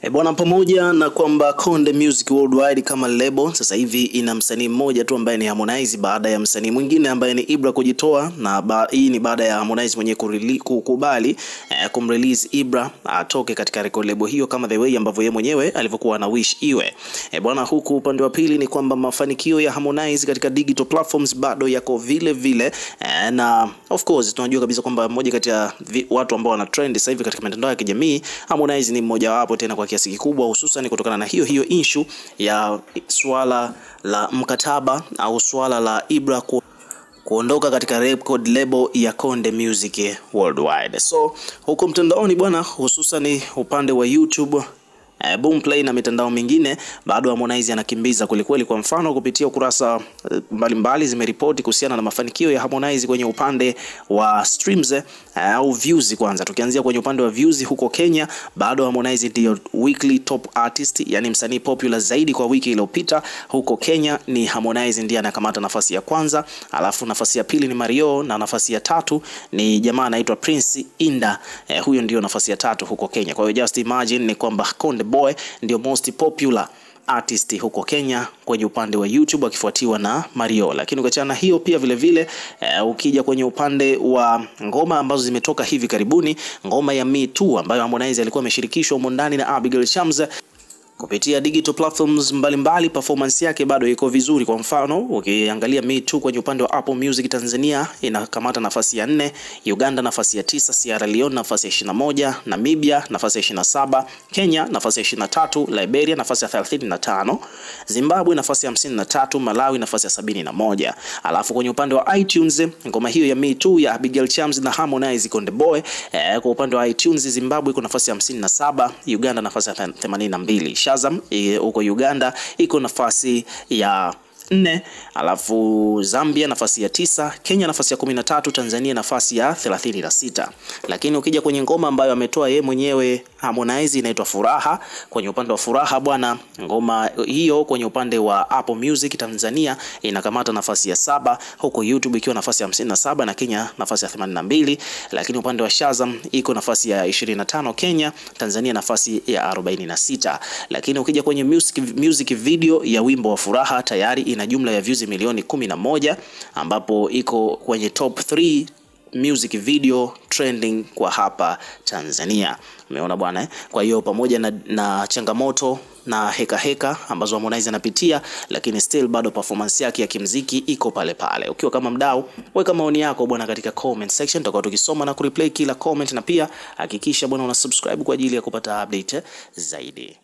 Bwana, pamoja na kwamba Konde Music Worldwide kama label sasa hivi ina msanii mmoja tu ambaye ni Harmonize baada ya msanii mwingine ambaye ni Ibra kujitoa, na hii ni baada ya Harmonize mwenyewe kukubali kumrelease Ibra atoke katika record label hiyo kama the way ambavyo yeye mwenyewe alivyokuwa na wish iwe. Bwana, huku upande wa pili ni kwamba mafanikio ya Harmonize katika digital platforms bado yako vile vile, na of course tunajua kabisa kwamba mmoja kati ya watu ambao wana trend sasa hivi katika mitandao ya kijamii, Harmonize ni mmoja wapo, tena kwa kiasi kikubwa, hususan kutokana na hiyo issue ya swala la mkataba au swala la Ibra kuondoka katika record label ya Konde Music Worldwide. So huko mtandaoni bwana, hususan upande wa YouTube, Boomplay na mitandao mingine, bado Harmonize anakimbiza kweli. Kwa mfano kupitia ukurasa mbalimbali zimeripoti kuhusiana na mafanikio ya Harmonize kwenye upande wa streams au views. Kwanza tukianzia kwenye upande wa views, huko Kenya bado Harmonize ndio weekly top artist, yani msanii popular zaidi kwa wiki iliyopita. Huko Kenya ni Harmonize ndiye anakamata nafasi ya kwanza, alafu nafasi ya pili ni Mario, na nafasi ya tatu ni jamaa anaitwa Prince Inda. Huyo ndio nafasi ya tatu huko Kenya. Kwa hiyo just imagine ni kwamba Konde Boy ndio most popular artist huko Kenya kwenye upande wa YouTube, akifuatiwa na Mario. Lakini ukiachana hiyo pia vile vile ukija kwenye upande wa ngoma ambazo zimetoka hivi karibuni, ngoma ya Me Too ambayo Harmonize alikuwa ameshirikishwa humo ndani na Abigail Chams kupitia digital platforms mbalimbali, performance yake bado iko vizuri. Kwa mfano ukiangalia Me Too kwenye upande wa Apple Music Tanzania inakamata nafasi ya 4, Uganda nafasi ya 9, Sierra Leone nafasi ya 21, Namibia nafasi ya 27, Kenya nafasi ya 23, Liberia nafasi ya 35, Zimbabwe nafasi ya 53, Malawi nafasi ya 71. Alafu kwenye upande wa iTunes ngoma hiyo ya Me Too ya Abigail Chams na Harmonize Konde Boy, kwa upande wa iTunes Zimbabwe iko nafasi ya 57, Uganda nafasi ya 82. Shazam huko Uganda iko nafasi ya 4, alafu Zambia nafasi ya 9, Kenya nafasi ya 13, Tanzania nafasi ya 36. Lakini ukija kwenye ngoma ambayo ametoa yeye mwenyewe Harmonize inaitwa Furaha, kwenye upande wa Furaha bwana, ngoma hiyo kwenye upande wa Apple Music Tanzania inakamata nafasi ya 7, huko YouTube ikiwa nafasi ya 57 na Kenya nafasi ya 82. Lakini upande wa Shazam iko nafasi ya 25 Kenya, Tanzania nafasi ya 46. Lakini ukija kwenye music video ya wimbo wa Furaha tayari ina jumla ya views milioni 11, ambapo iko kwenye top 3 music video trending kwa hapa Tanzania. Umeona bwana Kwa hiyo pamoja na changamoto na heka ambazo Harmonize anapitia, lakini still bado performance yake ya kimuziki iko pale pale. Ukiwa kama mdau, weka maoni yako bwana katika comment section, tutakuwa tukisoma na kureplay kila comment, na pia hakikisha bwana una subscribe kwa ajili ya kupata update zaidi.